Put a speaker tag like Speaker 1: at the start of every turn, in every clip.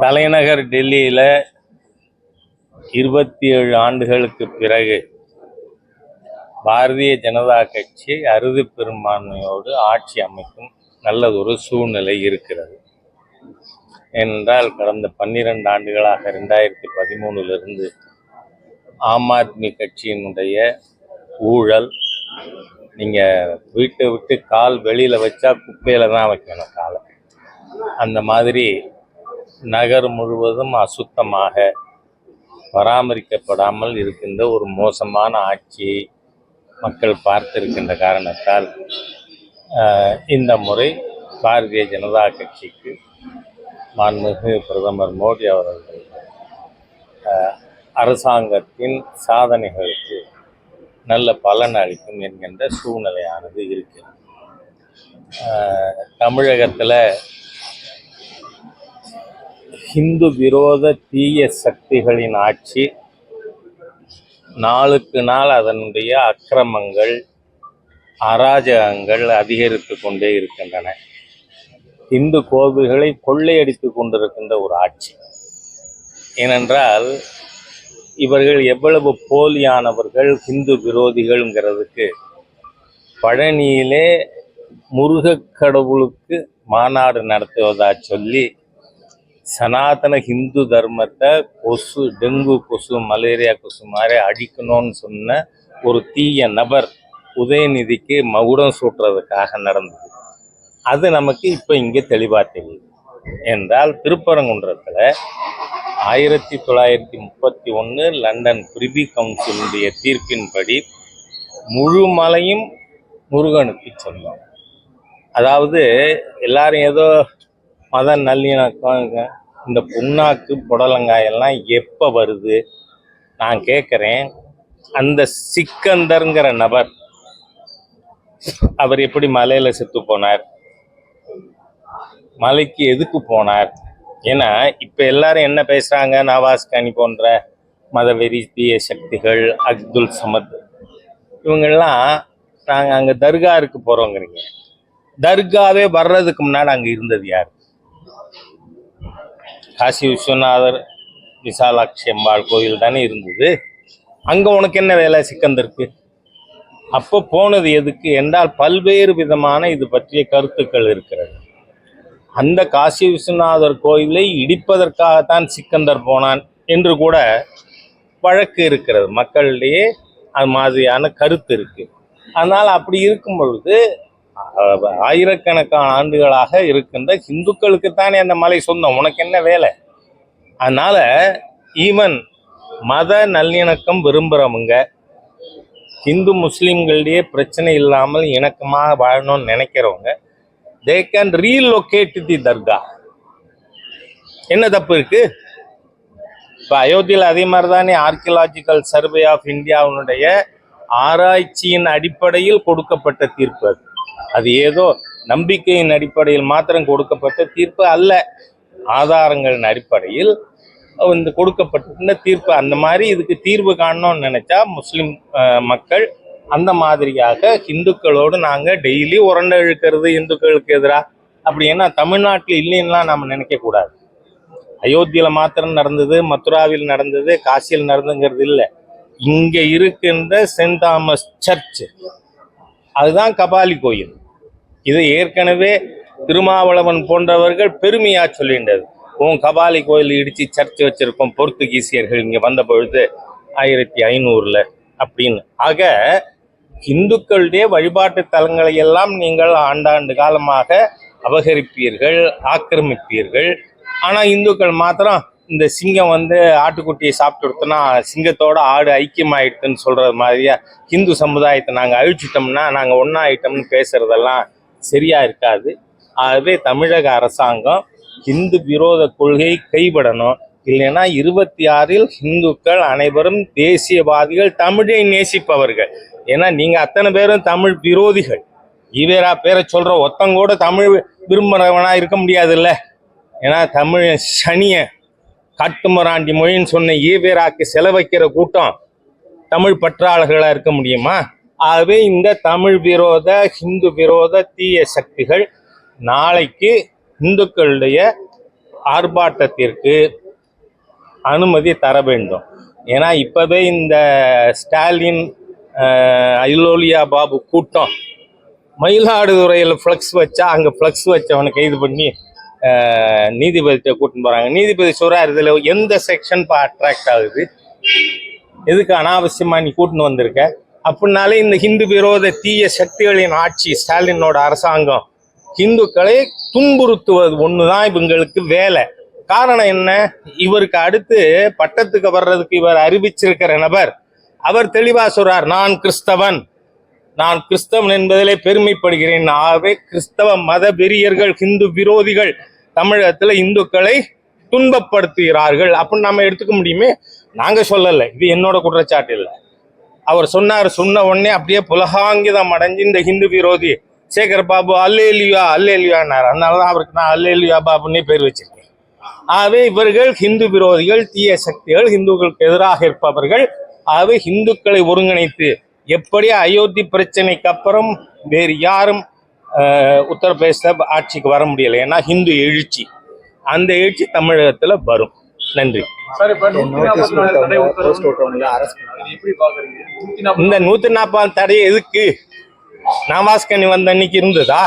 Speaker 1: தலைநகர் டெல்லியில 27 ஆண்டுகளுக்கு பிறகு பாரதிய ஜனதா கட்சி அறுதி பெரும்பான்மையோடு ஆட்சி அமைக்கும் நல்லதொரு சூழ்நிலை இருக்கிறது. ஏனென்றால் கடந்த 12 ஆண்டுகளாக 2013 ஆம் ஆத்மி கட்சியினுடைய ஊழல், நீங்கள் வீட்டை விட்டு கால் வெளியில் வச்சா குப்பையில் தான் வைக்கணும் காலை, அந்த மாதிரி நகர் முழுவதும் அசுத்தமாக பராமரிக்கப்படாமல் இருக்கின்ற ஒரு மோசமான ஆட்சியை மக்கள் பார்த்திருக்கின்ற காரணத்தால் இந்த முறை பாரதிய ஜனதா கட்சிக்கு மாண்புமிகு பிரதமர் மோடி அவர்கள் அரசாங்கத்தின் சாதனைகளுக்கு நல்ல பலன் அளிக்கும் என்கின்ற சூழ்நிலையானது இருக்கிறது. தமிழகத்தில் ஹிந்து விரோத தீய சக்திகளின் ஆட்சி நாளுக்கு நாள் அதனுடைய அக்கிரமங்கள், அராஜகங்கள் அதிகரித்து கொண்டே இருக்கின்றன. இந்து கோவில்களை கொள்ளையடித்து கொண்டிருக்கின்ற ஒரு ஆட்சி. ஏனென்றால் இவர்கள் எவ்வளவு போலியானவர்கள், ஹிந்து விரோதிகள்ங்கிறதுக்கு பழனியிலே முருகக் கடவுளுக்கு மாநாடு நடத்துவதா சொல்லி சனாதன ஹிந்து தர்மத்தை கொசு, டெங்கு கொசு, மலேரியா கொசு மாதிரி அடிக்கணும்னு சொன்ன ஒரு தீய நபர் உதயநிதிக்கு மகுடம் சூட்டுறதுக்காக நடந்தது. அது நமக்கு இப்போ இங்கே தெளிவாக தெரியுது. என்றால் திருப்பரங்குன்றத்தில் 1931 லண்டன் பிரிவி கவுன்சிலுடைய தீர்ப்பின்படி முழு மலையும் முருகனுக்கு சொந்தம். அதாவது எல்லாரும் ஏதோ மத நல்லிணக்கம், இந்த புண்ணாக்கு புடலங்காயெல்லாம் எப்போ வருது? நான் கேட்குறேன், அந்த சிக்கந்தர்ங்கிற நபர் அவர் எப்படி மலையில் செத்து போனார்? மலைக்கு எதுக்கு போனார்? ஏன்னா இப்போ எல்லாரும் என்ன பேசுகிறாங்க, நவாஸ் கனி போன்ற மதவெறி தீய சக்திகள், அப்துல் சமத், இவங்கெல்லாம் நாங்கள் அங்கே தர்காருக்கு போகிறோங்கிறீங்க. தர்காவே வர்றதுக்கு முன்னாடி அங்கே இருந்தது யார்? காசி விஸ்வநாதர் விசாலாட்சி அம்பாள் கோயில் தானே இருந்தது. அங்கே உனக்கு என்ன வேலை சிக்கந்தருக்கு? அப்போ போனது எதுக்கு என்றால் பல்வேறு விதமான இது பற்றிய கருத்துக்கள் இருக்கிறது. அந்த காசி விஸ்வநாதர் கோயிலை இடிப்பதற்காகத்தான் சிக்கந்தர் போனான் என்று கூட வழக்கு இருக்கிறது. மக்களிடையே அது மாதிரியான கருத்து இருக்கு. அதனால் அப்படி இருக்கும் பொழுது ஆயிரக்கணக்கான ஆண்டுகளாக இருக்கின்ற இந்துக்களுக்குத்தானே அந்த மலை சொந்தம், உனக்கு என்ன வேலை? அதனால ஈவன் மத நல்லிணக்கம் விரும்புகிறவங்க, ஹிந்து முஸ்லீம்களிடையே பிரச்சனை இல்லாமல் இணக்கமாக வாழணும்னு நினைக்கிறவங்க, தே கேன் ரீலொகேட் தி தர்கா. என்ன தப்பு இருக்கு? இப்போ அயோத்தியில் அதே மாதிரி தானே ஆர்கியலாஜிக்கல் சர்வே ஆஃப் இந்தியாவுடைய ஆராய்ச்சியின் அடிப்படையில் கொடுக்கப்பட்ட தீர்ப்பு. அது ஏதோ நம்பிக்கையின் அடிப்படையில் மாத்திரம் கொடுக்கப்பட்ட தீர்ப்பு அல்ல, ஆதாரங்களின் அடிப்படையில் இந்த கொடுக்கப்பட்ட தீர்ப்பு. அந்த மாதிரி இதுக்கு தீர்வு காணணும்னு நினைச்சா முஸ்லிம் மக்கள் அந்த மாதிரியாக இந்துக்களோடு நாங்கள் டெய்லி உரண்டை இழுக்கிறது இந்துக்களுக்கு எதிராக அப்படி. ஏன்னா தமிழ்நாட்டில் இல்லைன்னா நம்ம நினைக்கக்கூடாது. அயோத்தியில் மாத்திரம் நடந்தது, மதுராவில் நடந்தது, காசியில் நடந்துங்கிறது இல்லை. இங்கே இருக்கின்ற சென்ட் தாமஸ் சர்ச், அதுதான் கபாலி கோயில். இது ஏற்கனவே திருமாவளவன் போன்றவர்கள் பெருமையா சொல்லிண்டது. கபாலி கோயில் இடிச்சு சர்ச் வச்சிருக்கோம் போர்த்துகீசியர்கள் இங்கே வந்த பொழுது 1500 அப்படின்னு. ஆக இந்துக்களுடைய வழிபாட்டு தலங்களை எல்லாம் நீங்கள் ஆண்டாண்டு காலமாக அபகரிப்பீர்கள், ஆக்கிரமிப்பீர்கள். ஆனால் இந்துக்கள் மாத்திரம் இந்த சிங்கம் ஆட்டுக்குட்டியை சாப்பிட்டு கொடுத்தோன்னா சிங்கத்தோட ஆடு ஐக்கியமாயிடுதுன்னு சொல்றது மாதிரியா ஹிந்து சமுதாயத்தை நாங்கள் அழிச்சிட்டோம்னா நாங்கள் ஒன்றா ஆயிட்டோம்னு பேசுறதெல்லாம் சரியா இருக்காது. ஆகவே தமிழக அரசாங்கம் ஹிந்து விரோத கொள்கையை கைவிடணும். இல்லைன்னா 26 ஹிந்துக்கள் அனைவரும் தேசியவாதிகள், தமிழை நேசிப்பவர்கள். ஏன்னா நீங்க அத்தனை பேரும் தமிழ் விரோதிகள். ஈவேரா பேரை சொல்ற ஒத்தங்கூட தமிழ் விரும்புறவனா இருக்க முடியாதுல்ல. ஏன்னா தமிழ் சனிய காட்டுமராண்டி மொழின்னு சொன்ன ஈவேராக்கு செலவைக்கிற கூட்டம் தமிழ் பற்றாளர்களாக இருக்க முடியுமா? ஆகவே இந்த தமிழ் விரோத, ஹிந்து விரோத தீய சக்திகள் நாளைக்கு இந்துக்களுடைய ஆர்ப்பாட்டத்திற்கு அனுமதி தர வேண்டும். ஏன்னா இப்போவே இந்த ஸ்டாலின் அயிலோலியா பாபு கூட்டம் மயிலாடுதுறையில் ஃப்ளக்ஸ் வச்சா அங்கே ஃப்ளக்ஸ் வச்சவனை கைது பண்ணி நீதிபதிகிட்ட கூட்டின்னு போகிறாங்க. நீதிபதி சொல்கிறார், இதில் எந்த செக்ஷன் அட்ராக்ட் ஆகுது, எதுக்கு அனாவசியமாக நீ கூட்டின்னு வந்திருக்க அப்படின்னாலே இந்த ஹிந்து விரோத தீய சக்திகளின் ஆட்சி ஸ்டாலினோட அரசாங்கம் ஹிந்துக்களை துன்புறுத்துவது ஒன்று தான் இவங்களுக்கு வேலை. காரணம் என்ன, இவருக்கு அடுத்து பட்டத்துக்கு வர்றதுக்கு இவர் அறிவிச்சிருக்கிற நபர் அவர் தெளிவா சொல்றார், நான் கிறிஸ்தவன் என்பதிலே பெருமைப்படுகிறேன். ஆகவே கிறிஸ்தவ மத வெறியர்கள் ஹிந்து விரோதிகள் தமிழகத்துல இந்துக்களை துன்பப்படுத்துகிறார்கள் அப்படின்னு நம்ம எடுத்துக்க முடியுமே. நாங்க சொல்லலை, இது என்னோட குற்றச்சாட்டு இல்லை. அவர் சொன்ன உடனே அப்படியே புலகாங்கிதம் அடைஞ்சு இந்த ஹிந்து விரோதி சேகர் பாபு அல்லேலியான்னார். அதனாலதான் அவருக்கு நான் அல்லேலியா பாபுன்னே பேர் வச்சிருக்கேன். ஆகவே இவர்கள் ஹிந்து விரோதிகள், தீய சக்திகள், ஹிந்துக்களுக்கு எதிராக இருப்பவர்கள். ஆகவே ஹிந்துக்களை ஒருங்கிணைத்து எப்படி அயோத்தி பிரச்சனைக்கு அப்புறம் வேறு யாரும் உத்தரப்பிரதேச ஆட்சிக்கு வர முடியலை. ஏன்னா ஹிந்து எழுச்சி, அந்த எழுச்சி தமிழகத்துல வரும். நன்றி. இந்த 140 தடை எதுக்கு? நாமாஸ்கனி வந்த அன்னைக்கு இருந்ததா?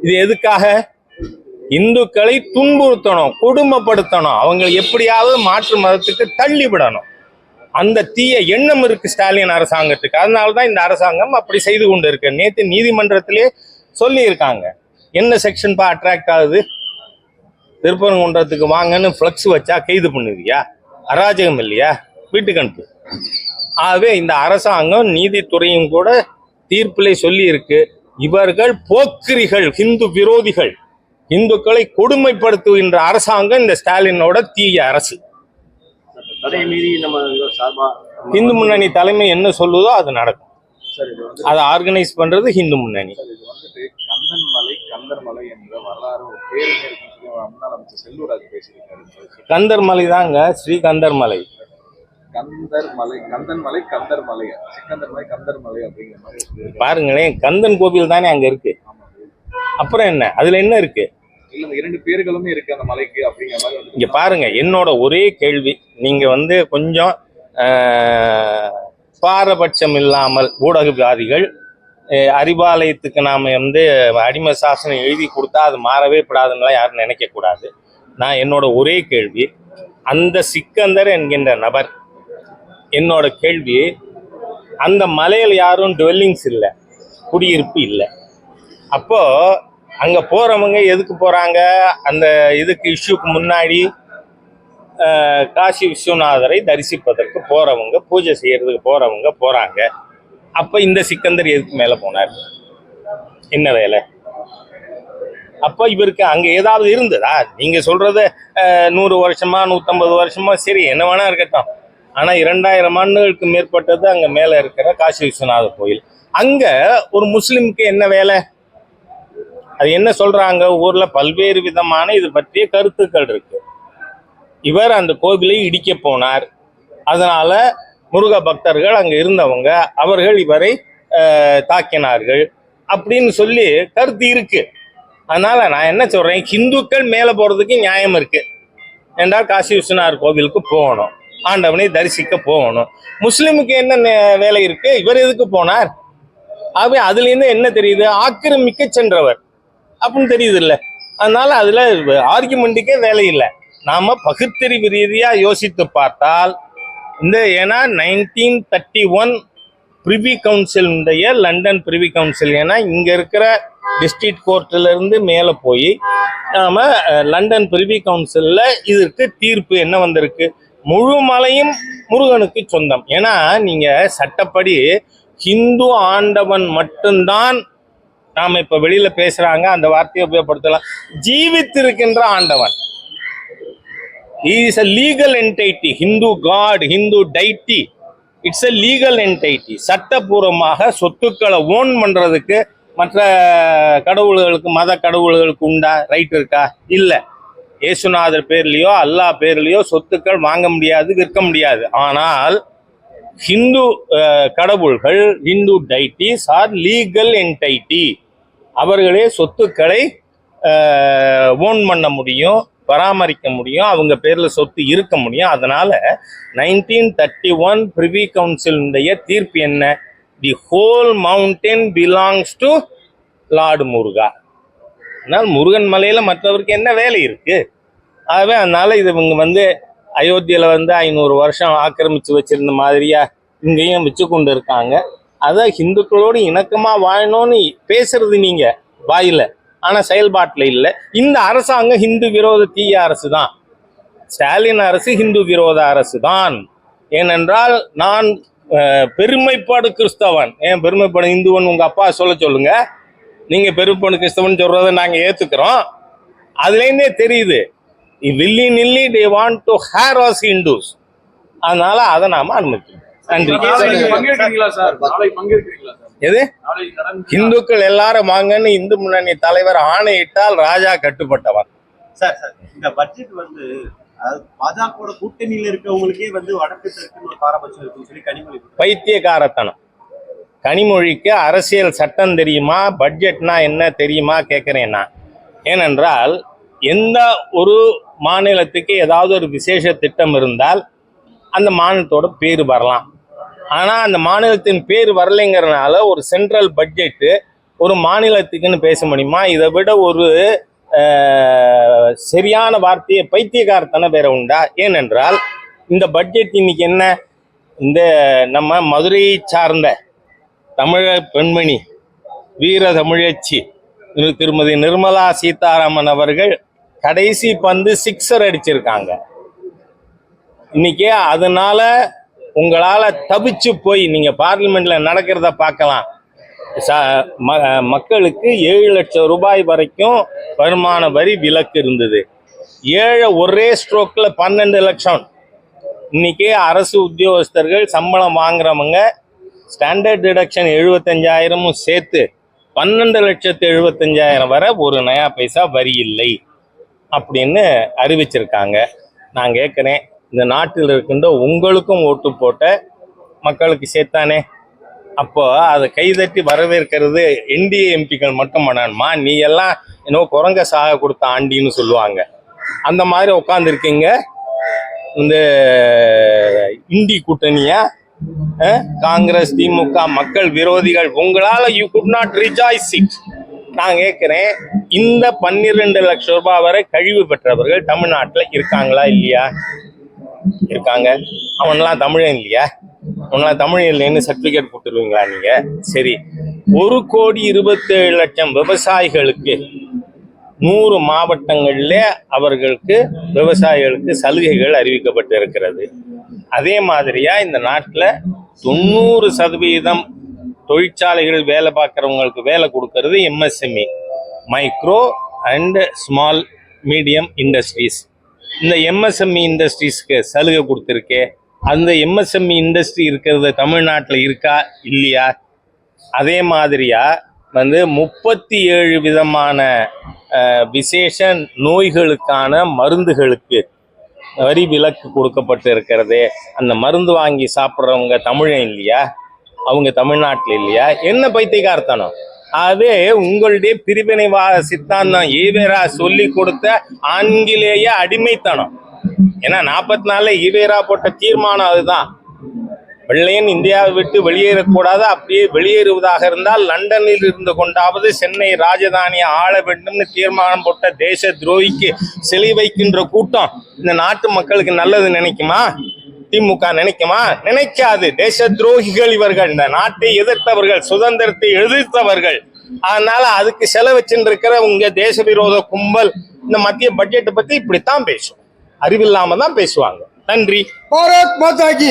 Speaker 1: இது எதுக்காக? இந்துக்களை துன்புறுத்தணும், கொடுமைப்படுத்தணும், அவங்க எப்படியாவது மாற்று மதத்துக்கு தள்ளி விடணும். அந்த தீய எண்ணம் இருக்கு ஸ்டாலின் அரசாங்கத்துக்கு. அதனாலதான் இந்த அரசாங்கம் அப்படி செய்து கொண்டு இருக்கு. நேற்று நீதிமன்றத்திலே சொல்லி இருக்காங்க, என்ன செக்ஷன் அட்ராக்ட் ஆகுது, திருப்பரங்குன்றத்துக்கு வாங்கன்னு ஃப்ளக்ஸ் வச்சா கைது பண்ணுவியா? அராஜகம் இல்லையா? வீட்டுக்கு அனுப்பு. ஆகவே இந்த அரசாங்கம் நீதித்துறையும் கூட தீர்ப்பிலே சொல்லி இருக்கு, இவர்கள் போக்கிரிகள், ஹிந்து விரோதிகள், இந்துக்களை கொடுமைப்படுத்துகின்ற அரசாங்கம் இந்த ஸ்டாலினோட தீய அரசு. இந்து முன்னணி தலைமை என்ன சொல்லுதோ அது நடக்கும். அதை ஆர்கனைஸ் பண்றது இந்து முன்னணி. கந்தர் மலை தாங்க, ஸ்ரீ கந்தர் மலை. பாருங்களேன், கந்தன் கோவில் தானே அங்க இருக்கு. அப்புறம் என்ன, அதுல என்ன இருக்கு?
Speaker 2: இரண்டு பேர்களுமே இருக்கு அந்த மலைக்கு அப்படிங்கிற மாதிரி.
Speaker 1: இங்க பாருங்க, என்னோட ஒரே கேள்வி, நீங்க கொஞ்சம் பாரபட்சம் இல்லாமல் ஊடகவாதிகள் அறிவாலயத்துக்கு நாம அடிமை சாசனம் எழுதி கொடுத்தா அது மாறவே படாதுன்னா யாரும் நினைக்க கூடாது. நான் என்னோட ஒரே கேள்வி, அந்த சிக்கந்தர் என்கின்ற நபர், என்னோட கேள்வி, அந்த மலையில் யாரும் டுவெல்லிங்ஸ் இல்லை, குடியிருப்பு இல்லை. அப்போ அங்க போறவங்க எதுக்கு போறாங்க? அந்த இதுக்கு இஷ்யூக்கு முன்னாடி காசி விஸ்வநாதரை தரிசிப்பதற்கு போறவங்க, பூஜை செய்யறதுக்கு போறவங்க போறாங்க. அப்ப இந்த சிக்கந்தர் எதுக்கு மேல போனார்? என்ன வேலை? அப்ப இவருக்கு அங்க ஏதாவது இருந்ததா? நீங்க சொல்றத 100 வருஷமா 150 வருஷமா சரி, என்ன வேணா இருக்கட்டும். ஆனா 2000 ஆண்டுகளுக்கு மேற்பட்டது அங்க மேல இருக்கிற காசி விஸ்வநாதர் கோயில். அங்க ஒரு முஸ்லிமுக்கு என்ன வேலை? அது என்ன சொல்றாங்க? ஊர்ல பல்வேறு விதமான இது பற்றிய கருத்துக்கள் இருக்கு. இவர் அந்த கோவிலை இடிக்க போனார், அதனால முருக பக்தர்கள் அங்க இருந்தவங்க அவர்கள் இவரை தாக்கினார்கள் அப்படின்னு சொல்லி கருத்து இருக்கு. அதனால நான் என்ன சொல்றேன், ஹிந்துக்கள் மேல போறதுக்கு நியாயம் இருக்கு. என்றால் காசி விஸ்வநாதர் கோவிலுக்கு போகணும், ஆண்டவனை தரிசிக்க போகணும். முஸ்லிமுக்கு என்ன வேலை இருக்கு? இவர் எதுக்கு போனார்? ஆகவே அதுல இருந்து என்ன தெரியுது? ஆக்கிரமிக்க சென்றவர் அப்படின்னு தெரியுது இல்ல. அதனால அதுல ஆர்குமெண்ட்டுக்கே வேலை இல்லை. நாம பகுத்தறிவு ரீதியா யோசித்து பார்த்தால் ஏன்னா 1931 பிரிவி கவுன்சில், லண்டன் பிரிவி கவுன்சில், ஏன்னா இங்க இருக்கிற டிஸ்ட்ரிக்ட் கோர்ட்ல இருந்து மேல போய் நாம லண்டன் பிரிவி கவுன்சில்ல இதற்கு தீர்ப்பு என்ன வந்திருக்கு? முழு மலையும் முருகனுக்கு சொந்தம். ஏன்னா நீங்க சட்டப்படி ஹிந்து ஆண்டவன் மட்டும்தான், நாம இப்ப வெளியில பேசுறாங்க அந்த வார்த்தையை உபயோகப்படுத்தலாம், ஜீவித்திருக்கின்ற ஆண்டவன். He is a legal entity. Hindu God, Hindu deity. It's a legal entity. சட்டபூர்வமாக சொத்துக்களை ஓன் பண்றதுக்கு மற்ற கடவுள்களுக்கு, மத கடவுள்களுக்கு உண்டா ரைட் இருக்கா? இல்ல. ஏசுநாதர் பேர்லயோ அல்லாஹ் பேர்லயோ சொத்துக்கள் வாங்க முடியாது, விற்க முடியாது. ஆனால் ஹிந்து கடவுள்கள், Hindu deities are legal entity. அவர்களே சொத்துக்களை ஓன் பண்ண முடியும், பராமரிக்க முடியும், அவங்க பேர்ல சொத்து இருக்க முடியும். அதனால 1931 பிரிவி கவுன்சிலுடைய தீர்ப்பு என்ன? The whole mountain belongs to lord Muruga. அதனால் முருகன் மலையில மற்றவருக்கு என்ன வேலை இருக்கு? ஆகவே அதனால இது இவங்க அயோத்தியில 500 வருஷம் ஆக்கிரமிச்சு வச்சிருந்த மாதிரியா இங்கேயும் வச்சு கொண்டு இருக்காங்க. அதான் ஹிந்துக்களோடு இணக்கமா வாழணும்னு பேசுறது நீங்க வாயில, ஆனா செயல்பாட்டுல இல்லை. இந்த அரசாங்கம் ஹிந்து விரோத தீய அரசு தான். ஸ்டாலின் அரசு ஹிந்து விரோத அரசு தான். ஏனென்றால் நான் பெருமைப்பாடு கிறிஸ்தவன். ஏன் பெருமைப்பாடு இந்துவன் உங்க அப்பா சொல்லுங்க. நீங்க பெருமைப்பாடு கிறிஸ்தவன் சொல்றதை நாங்க ஏத்துக்கிறோம். அதுலேருந்தே தெரியுது வில்லி நில்லி they want to harass Hindus. அதனால அதை நாம அனுமதிக்கிறோம். நன்றி. எது இந்துக்கள் எல்லாரும் வாங்கன்னு இந்து முன்னணி தலைவர் ஆணையிட்டால் ராஜா கட்டுப்பட்டவன்.
Speaker 3: சார் இந்த பட்ஜெட் பாஜக கூட்டணியில இருக்கவங்களுக்கே வடக்கு தெற்குன்னு ஒரு பாரபட்சம் இருக்குன்னு சொல்லி கனிமொழி
Speaker 1: பைத்தியக்காரத்தனம். கனிமொழிக்கு அரசியல் சட்டம் தெரியுமா, பட்ஜெட்னா என்ன தெரியுமா கேட்கிறேன் நான். ஏனென்றால் எந்த ஒரு மாநிலத்துக்கு ஏதாவது ஒரு விசேஷ திட்டம் இருந்தால் அந்த மாநிலத்தோட பேர் வரலாம். ஆனால் அந்த மாநிலத்தின் பேர் வரலைங்கிறனால ஒரு சென்ட்ரல் பட்ஜெட்டு ஒரு மாநிலத்துக்குன்னு பேச முடியுமா? இதை விட ஒரு சரியான வார்த்தையை பைத்தியக்காரத்தனை வேற உண்டா? ஏனென்றால் இந்த பட்ஜெட் இன்னைக்கு என்ன, இந்த நம்ம மதுரையை சார்ந்த தமிழக பெண்மணி வீர தமிழச்சி திருமதி நிர்மலா சீதாராமன் அவர்கள் கடைசி பந்து 6 அடிச்சிருக்காங்க இன்னைக்கு. அதனால உங்களால தபிச்சு போய் நீங்க பார்லிமெண்ட்ல நடக்கிறத பார்க்கலாம். மக்களுக்கு 7 லட்சம் ரூபாய் வரைக்கும் வருமான வரி விலக்கு இருந்தது. 7 ஒரே ஸ்ட்ரோக்ல 12 லட்சம். இன்னைக்கு அரசு உத்தியோகஸ்தர்கள் சம்பளம் வாங்குறவங்க ஸ்டாண்டர்ட் டிடக்ஷன் 75,000 சேர்த்து 12,75,000 வரை ஒரு நயா பைசா வரி இல்லை அப்படின்னு அறிவிச்சிருக்காங்க. நான் கேட்குறேன், இந்த நாட்டில் இருக்கின்ற உங்களுக்கும் ஓட்டு போட்ட மக்களுக்கு சேர்த்தானே, அப்போ அதை கைதட்டி வரவேற்கிறது என்டிஏ எம்பிக்கள் மட்டும் பண்ணணுமா? நீ எல்லாம் இன்னும் குரங்க சாக கொடுத்த ஆண்டின்னு சொல்லுவாங்க. அந்த மாதிரி உட்காந்துருக்கீங்க இந்த இந்தி கூட்டணியா, காங்கிரஸ் திமுக மக்கள் விரோதிகள். உங்களால you could not rejoice it. நான் கேட்கிறேன், இந்த 12 லட்சம் ரூபாய் வரை கழிவு பெற்றவர்கள் தமிழ்நாட்டில் இருக்காங்களா இல்லையா? இருக்காங்க. அவனெல்லாம் தமிழன் இல்லையா? அவனெல்லாம் தமிழ் இல்லைன்னு சர்டிபிகேட் கொடுத்துருவீங்களா நீங்க? சரி, 1,27,00,000 விவசாயிகளுக்கு 100 மாவட்டங்கள்ல அவர்களுக்கு விவசாயிகளுக்கு சலுகைகள் அறிவிக்கப்பட்டு இருக்கிறது. அதே மாதிரியா இந்த நாட்டில் 90% தொழிற்சாலைகள் வேலை பார்க்குறவங்களுக்கு வேலை கொடுக்கறது MSME, micro and small medium industries. இந்த MSME இண்டஸ்ட்ரீஸ்க்கு சலுகை கொடுத்துருக்கே, அந்த MSME இண்டஸ்ட்ரி இருக்கிறது தமிழ்நாட்டில் இருக்கா இல்லையா? அதே மாதிரியா 37 விதமான விசேஷ நோய்களுக்கான மருந்துகளுக்கு வரி விலக்கு கொடுக்கப்பட்டு இருக்கிறது. அந்த மருந்து வாங்கி சாப்பிட்றவங்க தமிழன் இல்லையா? அவங்க தமிழ்நாட்டில் இல்லையா? என்ன பைத்தியக்காரத்தனம்! அதே உங்களுடைய பிரிவினைவாத சித்தாந்தம் ஈவேரா சொல்லி கொடுத்த ஆங்கிலேய அடிமைத்தனம். ஏன்னா 44 ஈவேரா போட்ட தீர்மானம் அதுதான். வெள்ளையன் இந்தியாவை விட்டு வெளியேறக்கூடாது, அப்படியே வெளியேறுவதாக இருந்தால் லண்டனில் இருந்து கொண்டாவது சென்னை ராஜதானியை ஆள வேண்டும்னு தீர்மானம் போட்ட தேச துரோகிக்கு சிலை வைக்கின்ற கூட்டம் இந்த நாட்டு மக்களுக்கு நல்லது நினைக்குமா? திமுக நினைக்குமா? நினைக்காது. தேச துரோகிகள் இவர்கள். இந்த நாட்டை எதிர்த்தவர்கள், சுதந்திரத்தை எதிர்த்தவர்கள். அதனால அதுக்கு செலவச்சுட்டு இருக்கிற உங்க தேச விரோத கும்பல் இந்த மத்திய பட்ஜெட்டை பத்தி இப்படித்தான் பேசும். அறிவில்லாம தான் பேசுவாங்க. நன்றி. பாரத் மாதா கி.